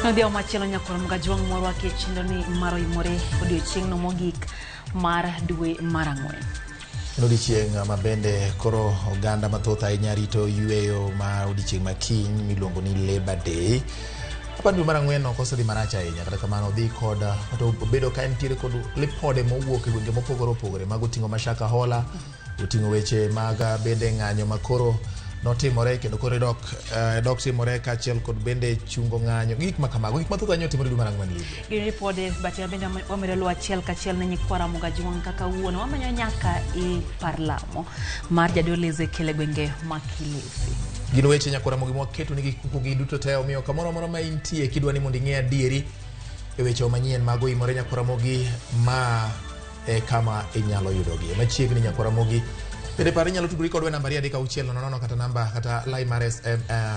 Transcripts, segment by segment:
Nodhia machielo nyakoro mgajuang morwa ke chindo ni maro Oimore odiochieng no mogik mar dwe mar ang'wen. Odiochieng mabende koro oganda mathoth ahinya rito yueyo ma odiochieng makiny miluongo ni Labor Day. Dwe mar ang'wen ok osedhi marach ahinya, kata kamano odhi kod bedo ka entiere kod lipode mowuok e gwenge mopogore opogore mag oting'o Mashaka Hola, oting'o weche mag bende ng'anyo makoro notimore kendo koro dok timore kaachiel kod bende chungo ng'anyo gik makamago, gik mathoth ahinya otimore dwe mar ang'wen. Gin ripode bende wamedo luwo achiel kachiel ne nyikwa Ramogi Juang kaka wuono wamanyo nyaka e parlamo mar jadolo Ezekiel gwenge ma Kilifi. Gin weche nyakwa Ramogi mwaketo nigi kukugi duto te, omiyo kamoro amora ma intie kidwa ni mondo ing'e adieri e weche manyien mag Oimore nyakwa Ramogi ma kama inyalo yudogi. Machiegni nyakwa Ramogi bende pare inyalo tudori kodwa namba 360 kata namba kata live mar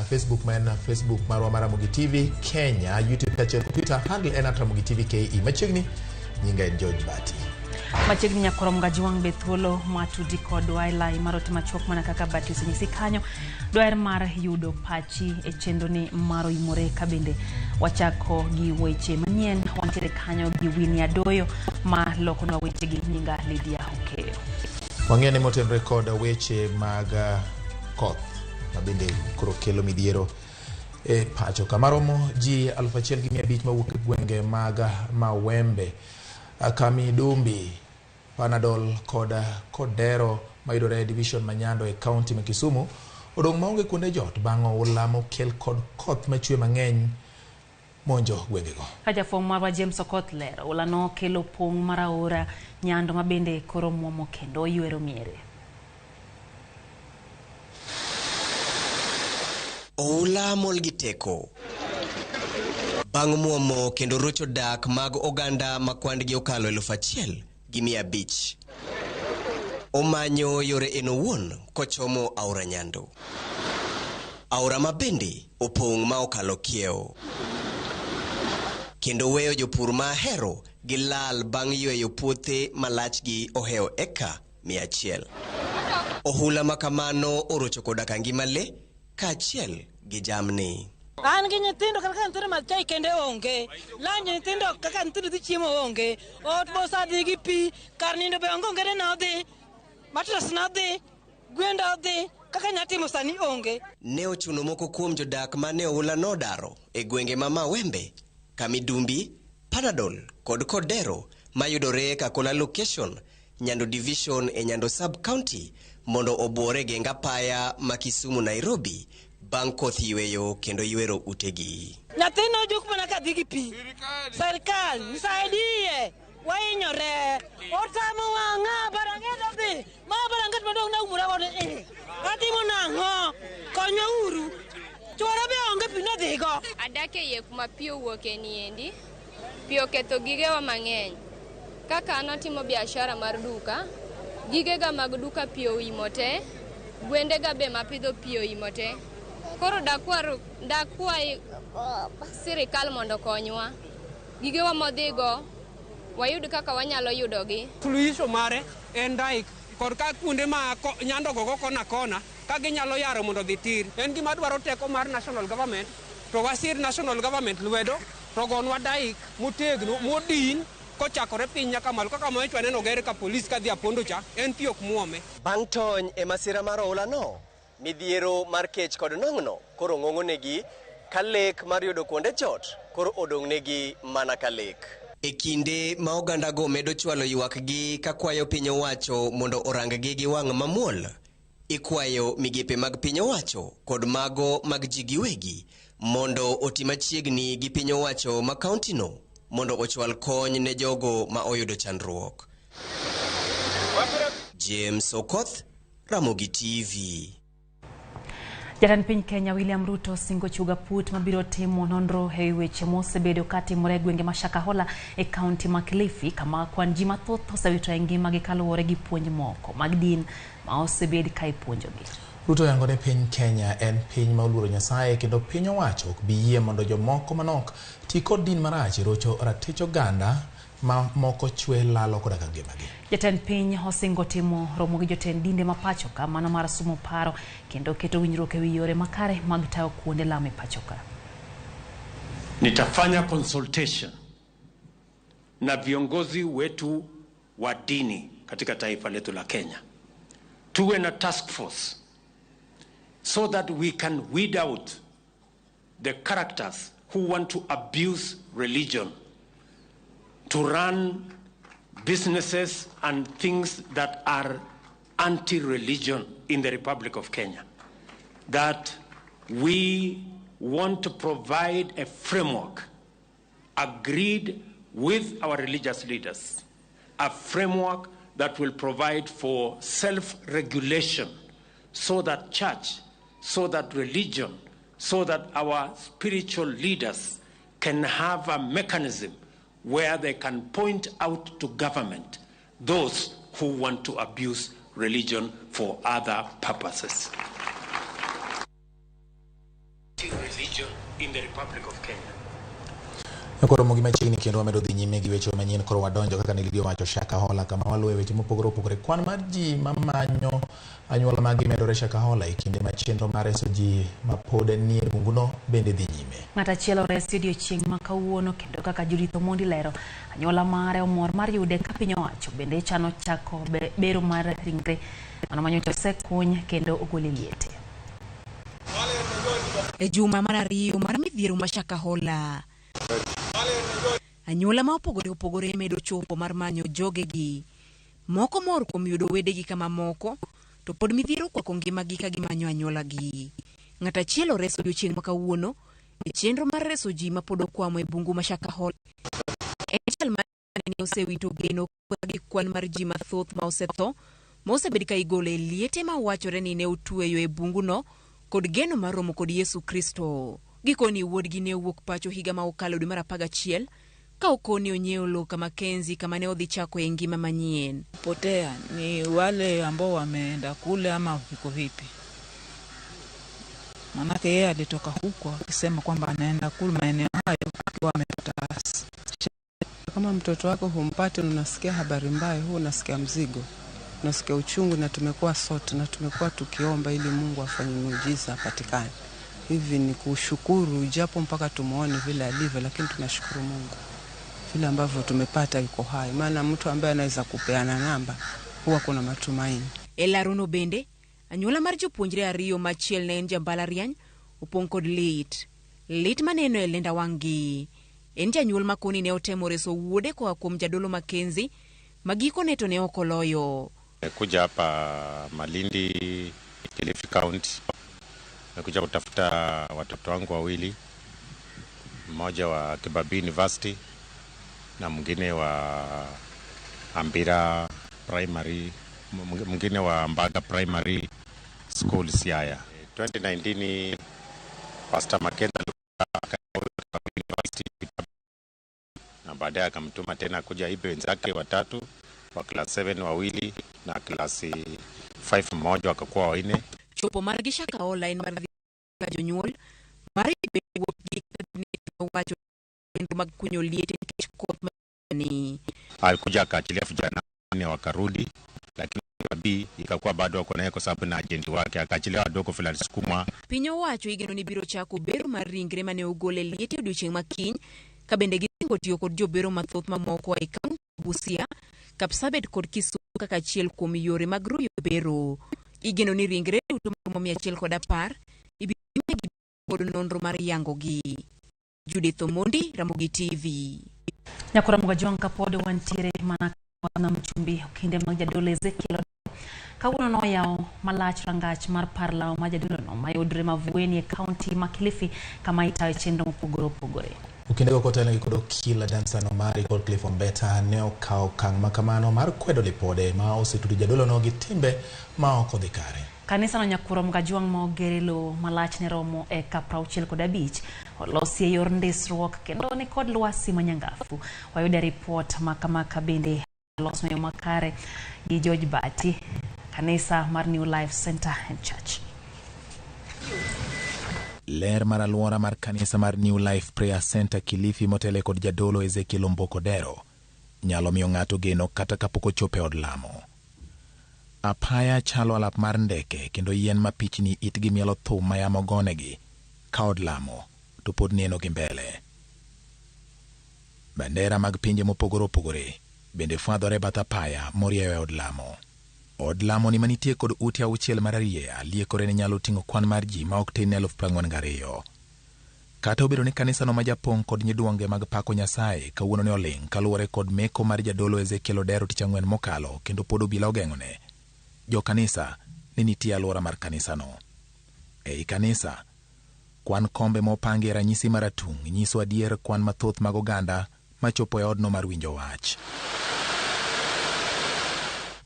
Facebook man Facebook marwa mar Ramogi TV Kenya, YouTube kaachiel Twitter handle en @Ramogi TV KE. Machiegni nyinga en George Bati. Machiegni nyakwa Ramogi Juang be thuolo matudi kodwa e lai mar ote machuok mana kaka Bati osenyisi kanyo dwar mar yudo pachi e chendo ni mar Oimore ka bende wachako gi weche manyien. Wantiere kanyo gi Winnie Adoyo ma lokonwa weche gi nyinga Lydia Okeyo. Wang'eni motenre kod weche mag koth ma bende koro kelo midhiero e pacho kamaromo ji 1,500 mawuok e gwenge mag Mawembe, Kamidumbi, Panadol kod Kodero mayudore e division Manyando e kaunti ma Kisumu odong' maonge kuonde jot bang' oula mokel kod koth machwe mang'eny monjo gwengego. Jafwambo marwa James Okoth lero oula no kelo pong' mar aora Nyando ma bende koro muomo kendo ywero miere. Oula mol gi teko bang' muomo kendo rocho dak mag oganda ma kwandgi okalo 1,500. Omanyo yore enowuon kochomo aora Nyando, aora ma bende opong' ma okalo kiewo, kendo weyo jopur ma hero gi lal bang' yweyo puothe malachgi oheo eka 100. Ohula makamano orocho koda ka ngima le kaachiel gi jamni. An gi nyithindo kaka nyithindo ma chai kende onge, lanjo nyithindo kaka nyithindo dhi chiemo onge, ot bosa dhi gi pi, kar nindo be onge na odhi, matras na odhi, gwenda odhi, kaka nyatimo sani onge. Ne ochuno moko kuom jodak mane ohula nodaro e gwenge ma Mawembe, Kamidumbi, Panadol kod Kodero mayudore Kakola location, Nyando division e Nyando sub county mondo obuore genga paya ma Kisumu Nairobi bang' koth yweyo kendo ywero utegi. Nyathino juk mana ka dhi gi pi. Sirkal nisaidie wainyore otamo wang'a barang'edo dhi ma baranget madong na umura wode atimo nang'o konyo uru chwara be onge pi nodhigo. Adake ye kuma pi owuoke niendi, pi oketho gigewa mang'eny. Kaka anatimo biashara mar duka, gigega mag duka pi oimo te, gwendega be mapidho pi oimo te. Koro dakwai sirikal mondo konywa. Gigewa modhigo wayud kaka wanyalo yudogi. Suluhisho mare en daik kod ka kuonde ma Nyando gogo kona kona ka ginyalo yaro mondo dhi tir. En gima dwaro teko mar national government, to wasir national government lwedo to gonwa daik motegno modin kochakore piny nyaka malo kaka mochwa neno ger ka polis ka dhi apondo cha en pi ok muome. Bang' tony e masira mar oula no, midhiero mar kech kod nong'no koro ng'ong'onegi ka lek mar yudo kuonde jot koro odong'negi mana ka lek. E kinde ma oganda go medo chwalo ywakgi ka kwayo piny owacho mondo oranggi gi wang' mamuol, ikwayo migepe mag piny owacho kod mago mag ji giwegi mondo oti machiegni gi piny owacho ma kaunti no mondo ochwal kony ne jogo ma oyudo chandruok. James Okoth, Ramogi TV. Jatend piny Kenya William Ruto singo chuga put mabiro timo nonro e weche mosebedo katimore gwenge Mashaka Hola e kaunti ma Kilifi kama kwan ji mathoth osewito e ngimagi kaluwore gi puonj moko mag din ma osebed ka ipuonjogi. Ruto yango ne piny Kenya en piny ma oluoro Nyasaye kendo piny owacho ok bi yie mondo jomoko manok ti kod din marach rocho ratich oganda ma moko chwe lalo koda ka ngimagi. Jatend piny osingo timo romo gi jotend dinde ma pacho ka mano mar sumo paro kendo keto winjruok e wi yore makare mag tayo kuonde lamo e pacho ka. Nitafanya consultation na viongozi wetu wa dini katika taifa letu la Kenya. Tuwe na task force so that we can weed out the characters who want to abuse religion, to run businesses and things that are anti-religion in the Republic of Kenya. That we want to provide a framework agreed with our religious leaders, a framework that will provide for self-regulation so that church, so that religion, so that our spiritual leaders can have a mechanism where they can point out to government those who want to abuse religion for other purposes. Religion in the Republic of Kenya. Ramogi machiegni kendo wamedo dhi nyime gi weche manyien koro wadonjo kaka nilivyo wacho Shakahola kama waluwe weche mopogore opogore. Kwan mar ji mamanyo anyuola magi medore Shakahola e kinde ma chenro mar reso ji mapod nie bunguno bende dhi nyime. Ng'at achiel oresi odiechieng' ma kawuono kendo kaka Judith Omondi lero anyuola mare omor mar yude ka piny owacho bende chano chako bero mar ringre mano manyocha osekuny kendo ogole liete. E juma mar ariyo mar midhiero ma Shakahola anyuola ma opogore medo chopo mar manyo jogegi. Moko mor kuom yudo wedegi kama moko to pod midhiero kwako ngimagi ka gimanyo anyuola gi. Ng'at achiel oreso odiechieng' ma kawuono e chenro mar reso ji ma pod okwamo e bungu ma Shakahola. En chal ma ne osewito geno gi kwan mar ji mathoth ma osetho ma osebed ka igolo e liete ma wachore ni ne otweyo e bunguno kod geno mar romo kod Yesu Kristo. Gikoni wuodgi ne owuok pacho higa ma okalo dwe mar 11 ka okoni onyiewo lowo kama Kenzi kama ne odhi chako e ngima manyien. Potea ni wale ambao wameenda kule ama viko vipi? Manake yeye alitoka huko akisema kwamba anaenda kule maeneo hayo akiwa amepata. Kama mtoto wako humpate, unasikia habari mbaya, huo unasikia mzigo, unasikia uchungu, na tumekuwa sote na tumekuwa tukiomba ili Mungu afanye muujiza apatikane. Hivi ni kushukuru japo mpaka tumuone vile alivyo, lakini tunashukuru Mungu vile ambavyo tumepata yuko hai, maana mtu ambaye anaweza kupeana namba huwa kuna matumaini. Elarono bende anyuola mar jopuonjre ariyo machiel ne en jambalariany opong' kod lit maneno e lenda wang'gi. En janyuol makoni ne otemo reso wuode koa kuom jadolo Makenzi magiko neto ne okoloyo. Kuja hapa Malindi, Kilifi County, kuja kutafuta watoto wangu wawili, mmoja wa Kibabii University na mwingine wa Ambira Primary, mwingine wa Mbaga Primary School Siaya. 2019 Pastor Makenzi University na baadaye akamtuma tena kuja ibe wenzake watatu wa class 7 wawili na class 5 mmoja wakakuwa wanne. Chopo mar Shakahola en mar jonyuol mar bewo gi wacho ndo magkunyo liete ni alikuja akaachilia vijana wanne wakarudi, lakini Kibabii ikakuwa bado wako naye kwa sababu na agenti wake akaachilia wadogo fulani sukumwa. Pinyo wacho igeno ni biro chako bero mar ringre mane ogole liete odiechieng' makiny ka bende gisingo tiyo kod jobero mathoth mamoko e kaunti Busia, Kapsabet kod Kisumu kaka achiel kuom yore mag ruyo bero. Igeno ni ringre duto maromo 110 ibiro kod nonro mar yangogi. Judith Omondi, Ramogi TV. Nyakura mgajwang kapode wantiere mana na mchumbi kinde mag jadolo Ezekiel kawuono no yawo malach rangach mar parlao ma jadolo no mayudre mavueni e kaunti ma Kilifi kama itayo chenro mopogore opogore. Ukindego kotelo gi kodo kila dansano mari kod Cliff Ombeta ne okawo kang' makamano mar kwedo lipode ma osetudo jadolo no gi timbe ma ok odhi kare. Kanisa no Nyakura mgajwang ma ogerelo malach ne romo e Kaprauchiel kod Abich olosi e yor ndisruok kendo ni kod lwasi manyangafu. Wayude report makamaka bende los meyo makare gi George Bati, kanisa mar New Life Center and Church. Ler mar alwora mar kanisa mar New Life Prayer Center Kilifi motele kod jadolo Ezekiel Ombokodero nyalo miyo ng'ato geno kata kapok ochopo od lamo. Apaya chalo alap mar ndeke kendo yien mapichni itgi mielo thum mayamo gonegi ka od lamo to pod neno gi mbele. Bandera mag pinje mopogore opogore bende fwadhore batha paya morieyo e od lamo. Od lamo ni manitie kod ute auchiel mararie liekore ne nyalo ting'o kwan mar ji ma ok tin 42,000. Kata obedo ni kanisa no majapong' kod nyiduonge mag pako Nyasaye kawuono ne oling' kaluwore kod meko mar jadolo Ezekiel Odero tich ang'wen mokalo kendo pod obila ogeng'one. Jo kanisa ne nitie alwora mar kanisa no. Ei kanisa, kwan kombe mopangi ranyisi maratung' nyiso adier kwan mathoth mag oganda machopo e odno mar winjo wach.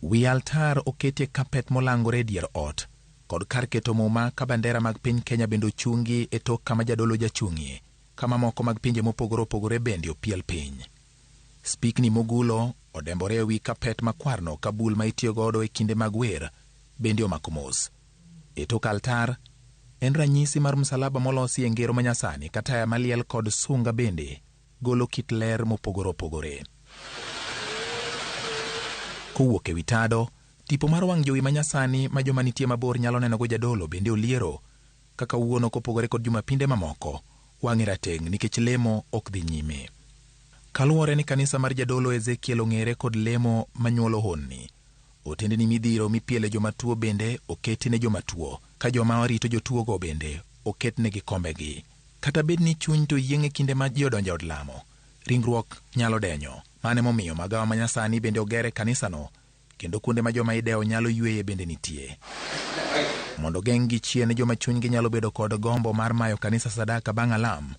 Wi altar oketie kapet molangore e dier ot kod kar keto muma ka bandera mag piny Kenya bende ochungi e tok kama jadolo jachung'ie, kama moko mag pinje mopogore opogore bende opiel piny. Spikni mogulo odembore e wi kapet makwarno ka bul ma itiyo godo e kinde mag wer bende omako mos. E tok altar en ranyisi mar msalaba molosi e ngero manyasani ka taya maliel kod sunga bende golo kit ler mopogore opogore. Kowuok e wi tado, tipo mar wang' jowi manyasani ma joma nitie mabor nyalo nenogo jadolo bende oliero, kaka wuono kopogore kod jumapinde mamoko wang'e rateng' nikech lemo ok dhi nyime. Kaluwore ni kanisa mar jadolo Ezekiel ong'ere kod lemo manyuolo honni, otende ni midhiro mipiele jomatuo bende oketi ne jomatuo, ka joma orito jotuogo bende oketnegi kombegi. Kata bed ni chuny to yieng' e kinde ma ji odonjo od lamo, ringruok nyalo denyo. Mane momiyo magawa manyasani bende ogere kanisa no, kendo kuonde ma joma ideo nyalo yueye bende nitie. Mondo geng'gi chien joma chunygi nyalo bedo kod gombo mar mayo kanisa sadaka bang' alam,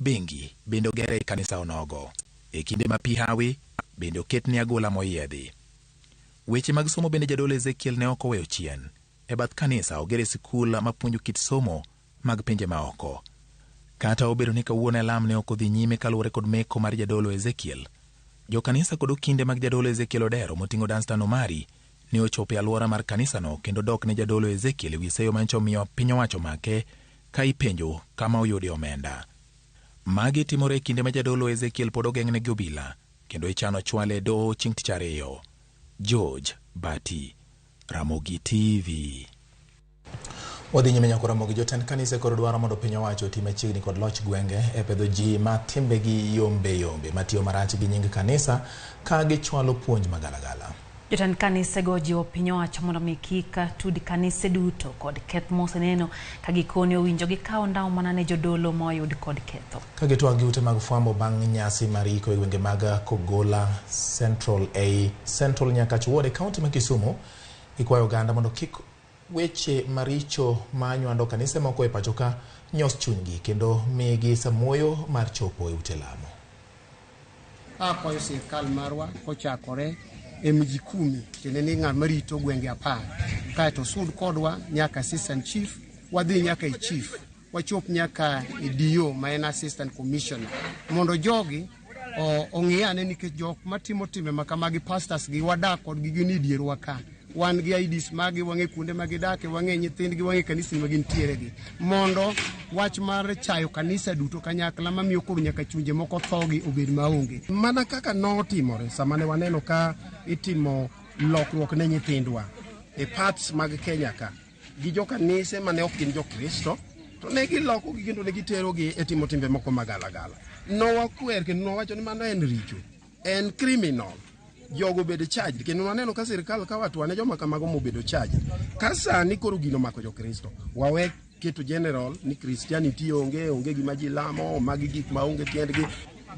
bengi bende ogere e kanisa onogo. E kinde ma pi hawi bende oketni agola moyiedhi. Weche mag somo bende jadolo Ezekiel ne ok oweyo chien. E bath kanisa ogere sikul mapuonjo kit somo mag pinje maoko. Kata obedo ni kawuono alam ne ok odhi nyime kaluwore kod meko mar jadolo Ezekiel, jo kanisa kod okinde mag jadolo Ezekiel Odero moting'o Danstan Omari ne ochopo e alwora mar kanisa no kendo dok ne jadolo Ezekiel wi seyo mancho miyo piny owacho make ka ipenjo kama oyudi omenda. Magi timore e kinde ma jadolo Ezekiel pod ogeng'negi obila kendo ichano chwale do chieng' tich ariyo. George Bati, Ramogi TV. Wadhi nyime nyako Ramogi. Jotend kanisa kod dwaro mondo piny owacho otim machiegni kod loch gwenge e pedho ji ma timbegi yombe matiyo marach gi nying kanisa ka gichwalo puonj magalagala. Jotend kanise go jiwo piny owacho mondo mi kik tudi kanise duto kod keth moseneno ka gikoni owinjo gikawo ndaw mana ne jodolo moyud kod ketho. Ka gitwak gi ute mag fwambo bang' nyasi mar iko e gwenge mag Kogola Central nyaka Chuode kaunti ma Kisumu, ikwayo oganda mondo kik weche maricho manywando kanise moko e pacho ka nyos chunygi kendo migi samuoyo mar chopo e ute lamo. Akwayo sirkal marwa kochakore e mji 10 kendo ni ng'ama rito gwenge 10 kaeto sud kodwa nyaka assistant chief, wadhi nyaka e chief, wachop nyaka e DO ma en assistant commissioner, mondo jogi ong'iyane nikech jok matimo timbe makamagi pastors gi wadak kod gini dierwa ka. Wan gi IDs magi, wang'e kuonde magi dake, wang'e nyithindgi, wang'e kanisa ma gintiere gi, mondo wach mar chayo kanisa duto kanyakla mamiyo koro nyaka chunje moko thogi obed maonge. Mana kaka notimore sama ne waneno ka itimo lokruok ne nyithindwa e parts mag Kenya ka gi jo kanise mane ok gin jo Kristo, to ne giloko gi kendo ne giterogi e timo timbe moko magalagala. Nowakwer kendo nowacho ni mano en richo, en criminal. Jogo bedo charged kendo waneno ka sirkal ka watu wane joma kamago mobedo charged. Ka sani koro gino mako jo Kristo, wawe keto general ni Christianity onge gima ji lamo, magi gik maonge tiendgi.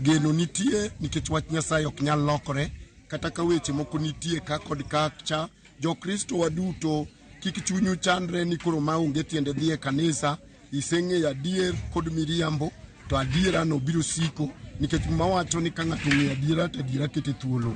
Geno nitie nikech wach Nyasaye ok nyal lokore, kata ka weche moko nitie ka kod kacha. Jo Kristo waduto kik chunyu chandre ni koro maonge tiende dhi e kanisa, iseng'eyo adier kod miriambo, to adiera no biro siko nikech mawacho ni ka ng'ato ng'eyo adiera to adiera kete thuolo.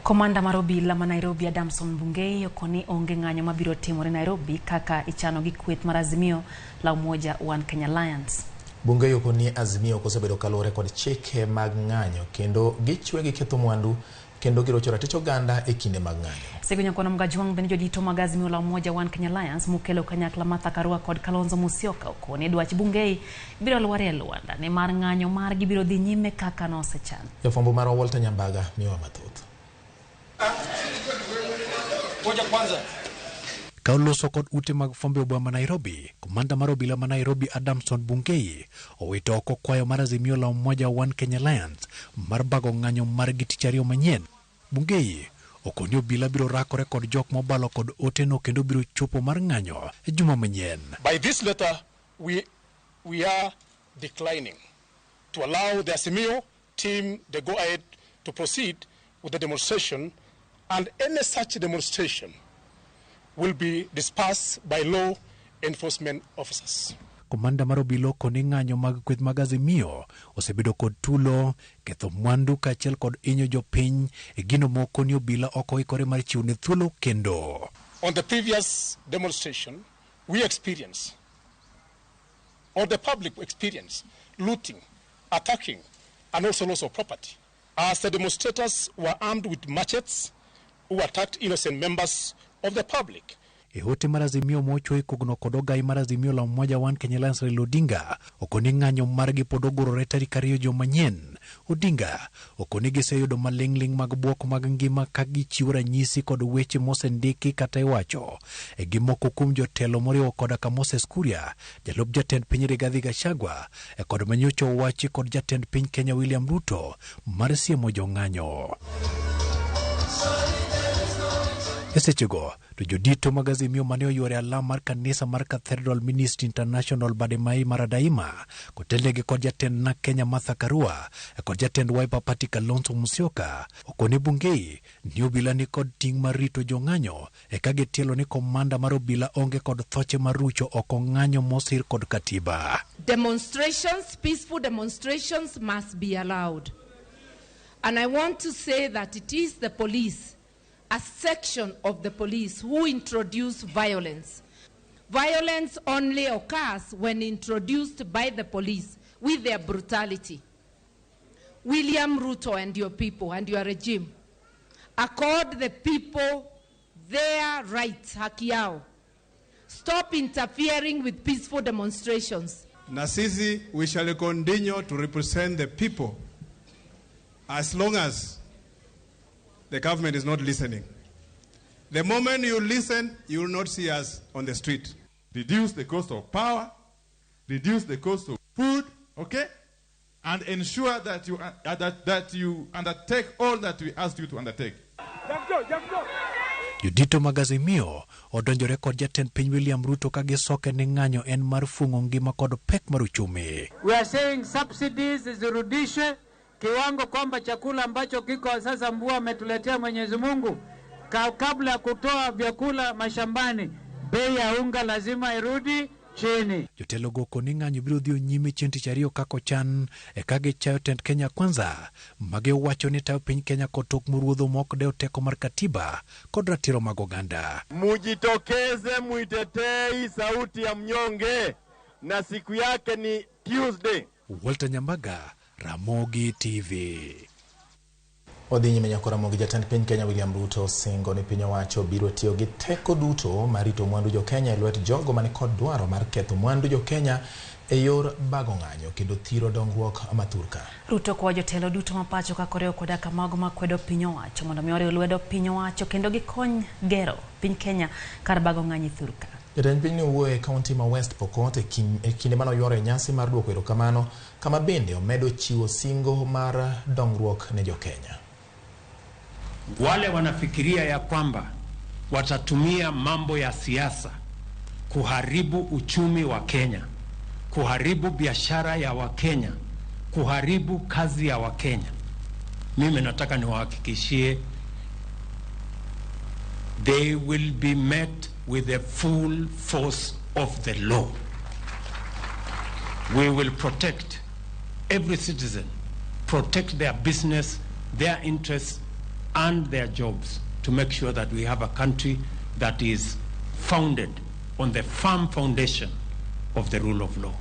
Komanda mar obila ma Nairobi Adamson Bungei okoni onge ng'anyo mabiro timore Nairobi kaka ichano gi kweth mar Azimio la Umoja One Kenya Alliance. Bungei okoni Azimio kosebedo kalore kod chike mag ng'anyo kendo gichwe gi ketho mwandu kendo girocho ratich oganda e kinde mag ng'anyo. Sigu nyakona mgajuang bende jodito mag Azimio la Umoja One Kenya Alliance mukelo kanyakla Martha Karua kod Kalonzo Musyoka okoni dwach Bungei biro lware e Luanda ne mar ng'anyo mar gibiro dhi nyime kaka nosechan. Jafwambo mar Walter Nyambaga miwa mathoth. Kauloso kod ute mag fombe obama Nairobi, komanda mar obila ma Nairobi Adamson Bungei owito oko kwayo mar Azimio la Umoja One Kenya Alliance mar bago ng'anyo mar tich ariyo manyien. Bungei okoni obila biro rakore kod jok mobalo kod oteno kendo biro chopo mar ng'anyo e juma manyien. By this letter, we are declining to allow the Azimio team the go-ahead to proceed with the demonstration, and any such demonstration will be dispersed by law enforcement officers. Komanda mar obila koni ng'anyo mag kweth mag Azimio osebedo kod tulo, ketho mwandu kaachiel kod inyo jopiny e gino moko ni obila oko ikore mar chiwo ne thuolo kendo. On the previous demonstration, we experienced, or the public experienced, looting, attacking, and also loss of property, as the demonstrators were armed with machetes who attacked innocent members of the public. Ehote mar Azimio mochoi kogno kod ogai mar Azimio la Umoja One Kenya Alliance Raila Odinga okoni ng'anyo margi pod ogorore tarik 2 juma manyien. Odinga okoni giseyudo maling'ling mag buok mag ngima ka gichiwo ranyisi kod weche mosendiki kata iwacho e gimoko kuom jotelo moriwo koda ka Moses Kuria, jalup jatend piny Rigathi Gachagua e kod manyocho owachi kod jatend piny Kenya William Ruto mar siemo jong'anyo. Esechego, to jodito mag Azimio mane oyuore alam mar kanisa mar Cathedral Ministry International Bademai mar Daima, kotelegi kod jatend na Kenya Martha Karua, kod jatend Wiper Party Kalonzo Musyoka, okoni Bungei ni obila ni kod ting' mar rito jong'anyo, eka gitielo ni komanda mar obila onge kod thoche marucho oko ng'anyo mosir kod katiba. Demonstrations, peaceful demonstrations must be allowed. And I want to say that it is the police, a section of the police, who introduce violence. Violence only occurs when introduced by the police with their brutality. William Ruto and your people and your regime, accord the people their rights, haki yao. Stop interfering with peaceful demonstrations. Na sisi, we shall continue to represent the people as long as the government is not listening. The moment you listen, you will not see us on the street. Reduce the cost of power, reduce the cost of food, okay? And ensure that you undertake all that we asked you to undertake. Judito mag Azimio odonjore kod jatend piny William Ruto ka gisoke ni ng'anyo en mar fungo ngima kod pek mar uchumi. We are saying subsidies zirudishwe, kiwango kwamba chakula ambacho kiko sasa mvua ametuletea Mwenyezi Mungu, kabla ya kutoa vyakula mashambani, bei ya unga lazima irudi chini. Jotelo go koni ng'anyo biro dhi nyime chieng' tich ariyo kako chan e ka gichayo tend Kenya Kwanza mage wacho ni tayo piny Kenya kod tok muruodho mok dewo teko mar katiba kod ratiro mag oganda. Mujitokeze muitetei sauti ya mnyonge, na siku yake ni Tuesday. Walter Nyambaga, Ramogi TV. Odhi nyime nyako Ramogi, jatend piny Kenya William Ruto singo ni piny owacho biro tiyo gi teko duto marito mwandu jo Kenya e lwet jogo mani kod dwaro mar ketho mwandu jo Kenya e yor bago ng'anyo kendo thiro dongruok mathurka. Ruto kwa jotelo duto mapacho ka koreo koda kamago makwedo piny owacho mondo miore lwedo piny owacho kendo gikony gero piny Kenya kar bago ng'anyo thurka. Jatend piny owuoyo e kaunti ma West Pokot e kinde mano yore nyasi mar duoko erokamano, kama bende omedo chiwo singo mar dongruok ne jo Kenya. Wale wanafikiria ya kwamba watatumia mambo ya siasa kuharibu uchumi wa Kenya, kuharibu biashara ya Wakenya, kuharibu kazi ya Wakenya, mimi nataka niwahakikishie they will be met with the full force of the law. We will protect every citizen, protect their business, their interests, and their jobs, to make sure that we have a country that is founded on the firm foundation of the rule of law.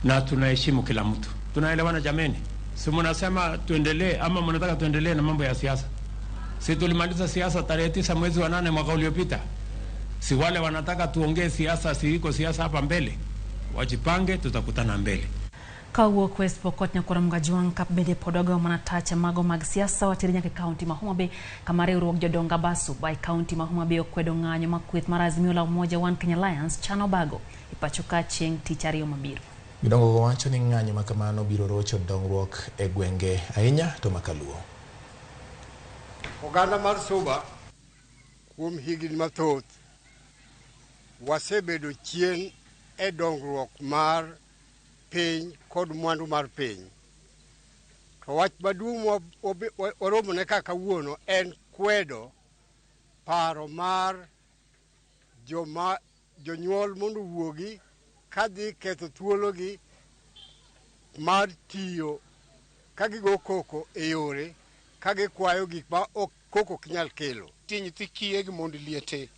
Na tunaheshimu kila mtu. Tunaelewana jameni? Si mnasema tuendelee ama mnataka tuendelee na mambo ya siasa? Si tulimaliza siasa tarehe 9 mwezi wa 8 mwaka uliopita? Si wale wanataka tuongee siasa, si iko siasa hapa mbele? Wajipange, tutakutana mbele. Kawuok West Pokot Nyakoram Gajuang kap bende podogo manatacha mago mag siasa watiri nyaka kaunti ma Homa Bay kamare uruok jodonga basu by kaunti ma Homa Bay okwedo ng'anyo makweth mar Azimio la Umoja One Kenya Alliance chano bago ipachoka chieng' tich ariyo mabiro. Gidongo go wacho ni ng'anyo makamano biro rocho dongruok e gwenge ahinya to makaluo. Oganda mar Suba kuom higni mathoth wasebedo chien e dongruok mar piny kod mwandu mar piny. To wach maduong' oromo ne kaka wuono en kwedo paro mar jonyuol mondo wuogi kadhi ketho thuologi mar tiyo kagigo koko e yore kagikwayo gik ma koko kinyal kelo. Nyithi kiye mondo liete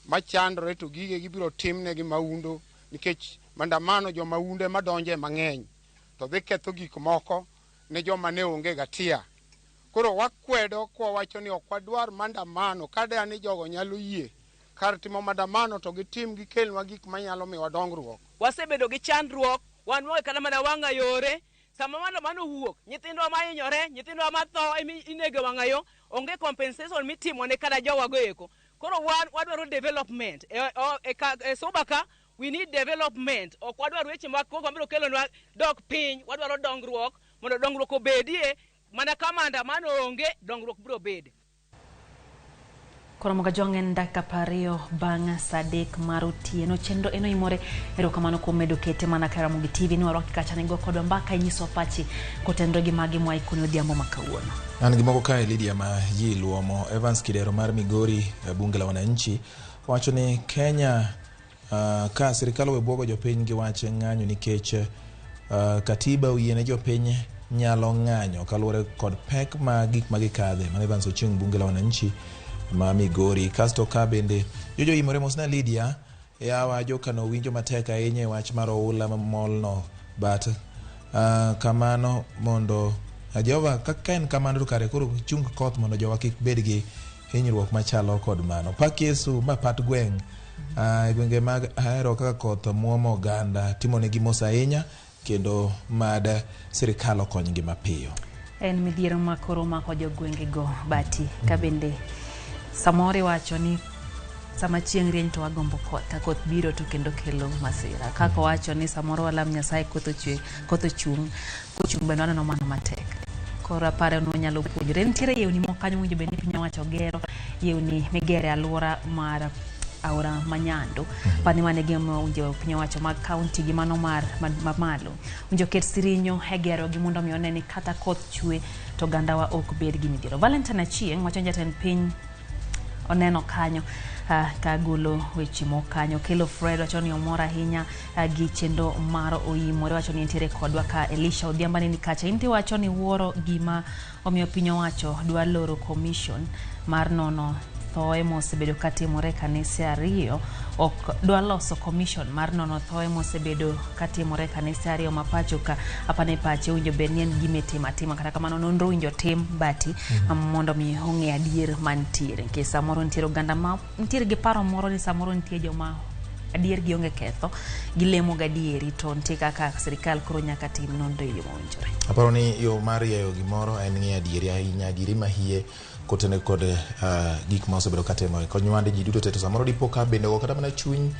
machandore to gige gibiro timnegi maundo nikech mandamano jo maunde madonje mang'eny to dhi ketho gik moko ne joma ne onge gatia. Koro wakwedo kwa wacho ni ok wadwar mandamano kada ni jogo nyalo yie kar timo mandamano to gitim gikelnwa gik manyalo miwa dongruok. Wasebedo gi chandruok wan moe kata mana wang'a yore sama mandamano wuok nyithindwa mahinyore nyithindwa matho inego wang'ayo onge compensation mitimo ne kada jowago eko. Koro wadwaro development e Subaka we need development. Ok wadwaro weche mag koko biro kelonwa dok piny, wadwaro dongruok mondo dongruok obedie mana kama mandamano onge dongruok biro bede. Koromo Gajongen dakika pariyo bang' sadek mar otieno chenro eno Oimore erokamano kuom medo kete mana ka Ramogi TV ni warwaki kacha nigo kod mbaka inyiso pachi kotendro gi magi mwa ikoni odhiambo makawuono. An gi moko kae Lydia ma ji luomo Evans Kidero mar Migori bunge la wananchi wacho ni Kenya ka sirikal webwogo jopiny gi wache ng'anyo nikech katiba oyiene jopiny nyalo ng'anyo kaluwore kod pek ma gik magikadhe. Mano Evans Ochieng bunge la wananchi ma Migori. Kasto ka bende jojo Oimore mosna Lydia yawa jokano winjo matek ahinya e wach mar oula molno but kamano mondo Jehova kaka en kamano kare koro chung koth mondo jowa kik bed gi hinyruok machalo kod mano. Pak Yesu ma pat gweng' gwenge mag ahero kaka koth muomo oganda timonegi mos ahinya kendo mad sirikal okonygi mapiyo. En midhiero makoro mako jogwenge go bati ka bende samore wacho ni sama chieng' rieny to wagombo koth ka koth biro to kendo kelo masira. Kako wacho ni samoro walam Nyasaye koth ochwe koth ochung' bende waneno mano matek. Koro apare no nyalo puonjore nitiere yewni moko kanyo winjo bende piny owacho gero yewni migere alwora mar aora manyando pani mane gemo winjo piny owacho mag kaunti gi mano mar mamalo winjo ket sirinyo hegero gi mondo mi oneni kata koth chwe to gandawa ok bed gi midhiero. Valentine Achieng' wacho jatend piny oneno kanyo ka golo weche mokanyo. Kelo Fred wacho ni omor ahinya gi chendo mar Oimore wacho ni entiere kodwa ka Elisha Odhiambo ni kacha inte wacho ni wuoro gima omiyo piny owacho dwa loro commission mar nono thoe mosebedo katimore kanise ariyo ok dwa loso commission mar nono thoe mosebedo katimore kanise ariyo mapacho ka apane pache winjo benien gimetima kata kamano nonro winjo tim bati mondo mi ong'e adier mantiere ke samoro ntiere oganda ma ntiere gi paro moro ni samoro ntie joma adier gi onge ketho gilemo gadieri to ntie kaka sirikal koro nyaka tim nonro e yo mowinjore. Aparo ni yo mar yeyo gimoro en ng'e adieri ahinya adieri mahie kotene kod gik ma osebedo katimo konywande ji duto teto samoro dipo ka bende go kata mana chuny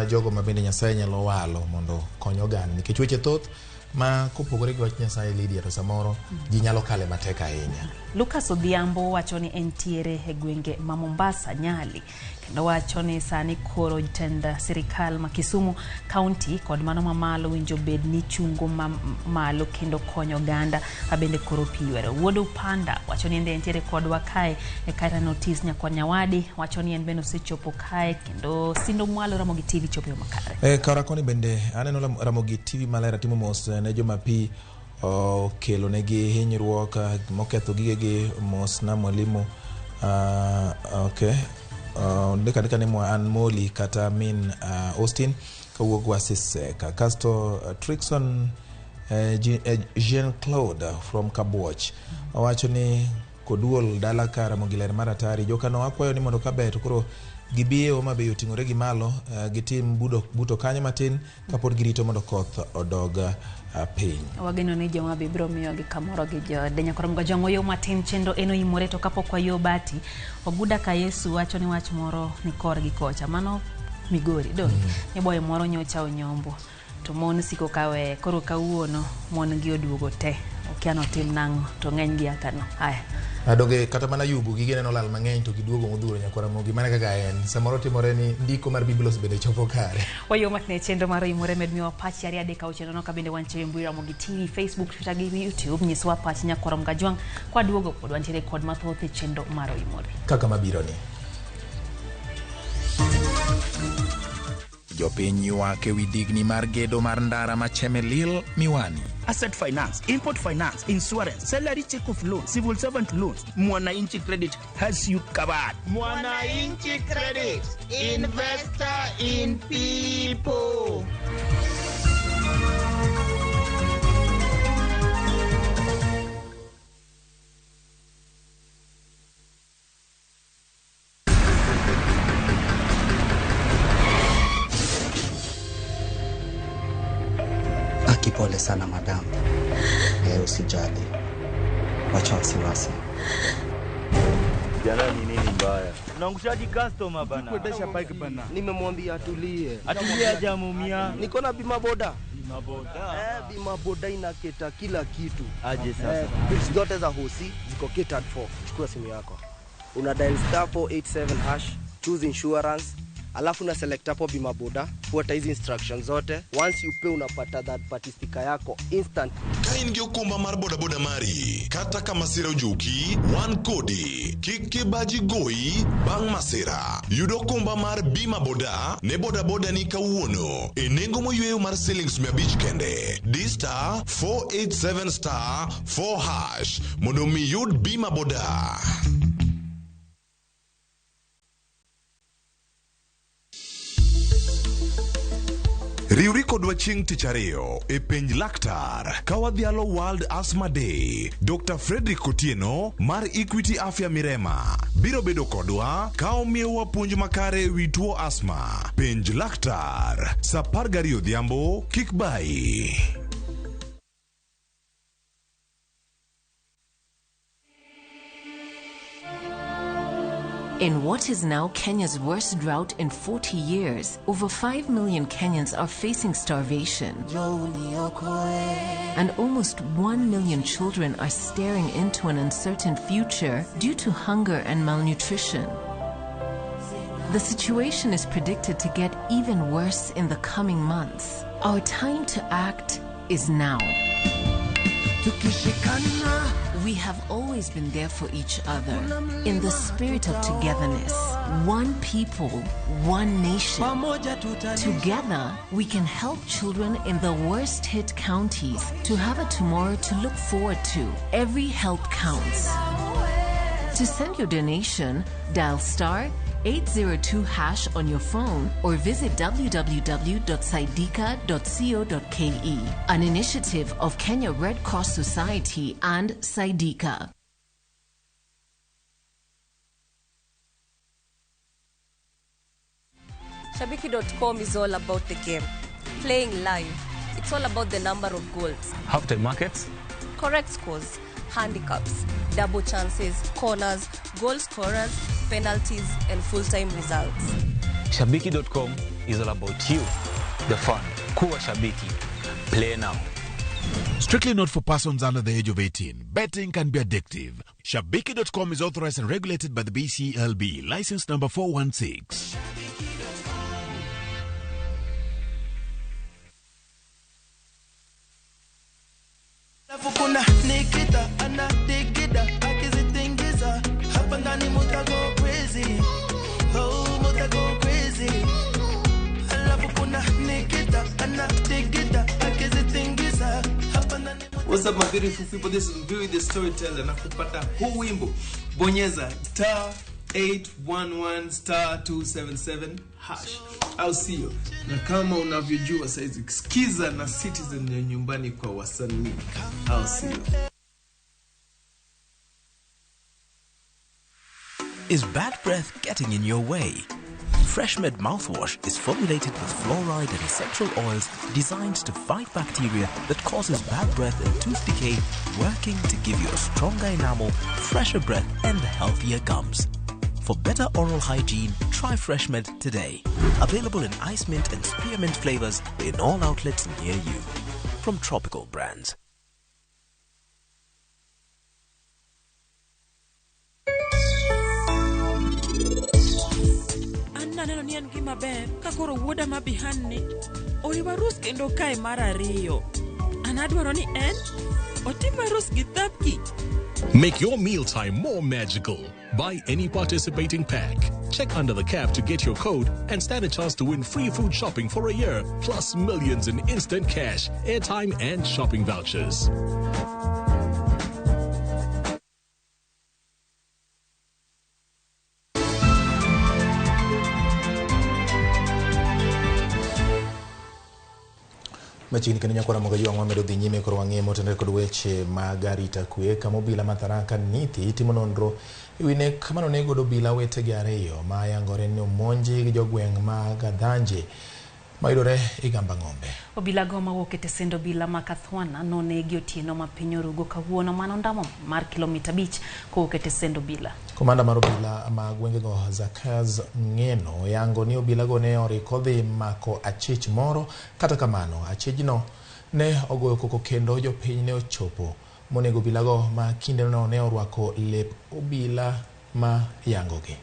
jogo ma bende Nyasaye nyalo walo mondo konyo oganda nikech weche thoth ma kopogore gi wach Nyasaye Lydia to samoro ji nyalo kale matek ahinya. Lucas Odhiambo wacho ni entiere e gwenge ma Mombasa Nyali kendo wacho ni sani koro jatend sirikal ma Kisumu County kod mano mamalo winjo bed ni chungo malo kendo konyo oganda abende koro piwere. Wuod Upanda wacho ni entiere kodwa kae e kata notice nyakwa nyawadi wacho ni en bende osechopo kae kendo sindo mwalo Ramogi TV chopo yo makare. Karakoni bende aneno Ramogi TV malera timo mos ne joma pi kelo negi hinyruok moketho gigegi mos na mwalimu okay deka ni mwa Anmoli kata min Austin kawuok Wasiseka. Kasto Trixon Jean Claude from Kabwoch wacho ni koduol dala ka Ramogi ler maratari jokano akwayo ni mondo kabeto koro gibiye oma be yoting'ore gi malo, gitim buto kanyo matin kapod girito mondo koth odog piny. Wageno ni joma bibro miyo gi kamoro gi jo Denyakorom ga jongo yo matin chendo eno Oimore to kapok wa yo bati Oguda ka Yesu wacho ni wach moro ni kor gi kocha mano Migori do ni boy moro nyocha onyombo to mon siko kawe koro kawuono mon gi oduogo te okiano tim nango to ng'eny gi akano haya Adoge kata mana yubu gigene no lal mang'eny to giduogo modhuro Ramogi mana kaka en samoro timore ni ndiko mar Biblos bende chopo kare. Wayo matne chendo mar Oimore med miwa pach yari adeka uchendo no kabende wanche mbui Ramogi TV, Facebook, Twitter gi YouTube nyiswa pach Nyakorom ga jwang kwa duogo pod wanchire kod mathoth chendo mar Oimore. Kaka mabiro ni Jopiny ywak ewi digni mar gedo mar ndara ma Chemelil Miwani. Asset finance, import finance, insurance, salary check of loans, civil servant loans. Mwananchi Credit has you covered. Mwananchi Credit, investor in people. Pole sana madam. Usijali. Wacha wasiwasi. Jana ni nini mbaya? Unaangushaji customer bana. Kuendesha bike bana. Nimemwambia atulie. Atulie hajamumia. Niko na bima boda. Bima boda. Bima boda inaketa kila kitu. Aje sasa. Bills zote za hosi ziko catered for. Chukua simu yako. Una dial *487#, choose insurance. Alafu na select hapo bima boda, fuata hizi instructions zote. Once you pay unapata that party sticker yako instant. Kain gi okumba mar boda boda mari, kata kama sira ujuki, one kodi, kiki baji goi, bang masira. Yudo okumba mar bima boda, ne boda boda ni kawuono, e nengo moyweyo mar shillings 100 kende. *487*4# mondo mi yud bima boda. Riuri kodwa chieng' tich ariyo e penj laktar kawadhialo World Asthma Day. Dr. Frederick Otieno mar Equity Afya Mirema biro bedo kodwa ka omiyowa puonj makare wi tuo asma. Penj laktar sa 12 odhiambo kik bai. In what is now Kenya's worst drought in 40 years, over 5 million Kenyans are facing starvation. And almost 1 million children are staring into an uncertain future due to hunger and malnutrition. The situation is predicted to get even worse in the coming months. Our time to act is now. We have always been there for each other in the spirit of togetherness. One people, one nation. Together, we can help children in the worst hit counties to have a tomorrow to look forward to. Every help counts. To send your donation, dial *802# on your phone or visit www.saidika.co.ke, an initiative of Kenya Red Cross Society and Saidika. Shabiki.com is all about the game. Playing live. It's all about the number of goals. Half-time markets. Correct scores. Handicaps. Double chances. Corners. Goal scorers. Penalties. And full-time results. Shabiki.com is all about you. The fun. Kuwa Shabiki. Play now. Strictly not for persons under the age of 18. Betting can be addictive. Shabiki.com is authorized and regulated by the BCLB. License number 416. Kuna Nikita anadigida akizitingiza hapa ndani muta go crazy, oh muta go crazy. Alafu kuna Nikita anadigida akizitingiza hapa ndani. What's up my beautiful people, this is Billy the Storyteller. Na kupata huu wimbo bonyeza *811*277#. I'll see you. Na kama unavyojua saizi sikiza na Citizen ya nyumbani kwa wasanii. I'll see you. Is bad breath getting in your way? FreshMed mouthwash is formulated with fluoride and essential oils designed to fight bacteria that causes bad breath and tooth decay, working to give you a stronger enamel, fresher breath, and healthier gums. For better oral hygiene, try FreshMed today. Available in ice mint and spearmint flavors in all outlets near you. From Tropical Brands. Ananeno ni en gima ber ka koro wuoda mabihanni oriwa rus kendo kae mar ariyo. Anadwaro ni en otima rus gi thapki. Make your mealtime more magical. Buy any participating pack. Check under the cap to get your code and stand a chance to win free food shopping for a year, plus millions in instant cash, airtime, and shopping vouchers. Machini kendo nyakwana moga jwa ng'wa medo dhi nyime koro wang'e motendre kod weche mag arita kwe kama obila Matharaka Nithi timo nonro ewi nek mano nego obila wetegi ariyo ma yangore ni omonji gi jogweng' mag Adhanje mayudore e Gamba Ng'ombe. Obila go mawuok e tesend obila ma Kathwana nonegi otieno ma piny orugo kawuono mano ndamo mar kilomita 5 kowuok e tesend obila. Komanda mar obila ma gwengego Zakaz Ng'eno yango ni obila go ne oriko dhi mako achich moro, kata kamano achijno ne ogoyo koko kendo jopiny ne ochopo monego obila go ma kinde no ne orwako lep obila ma yangogi.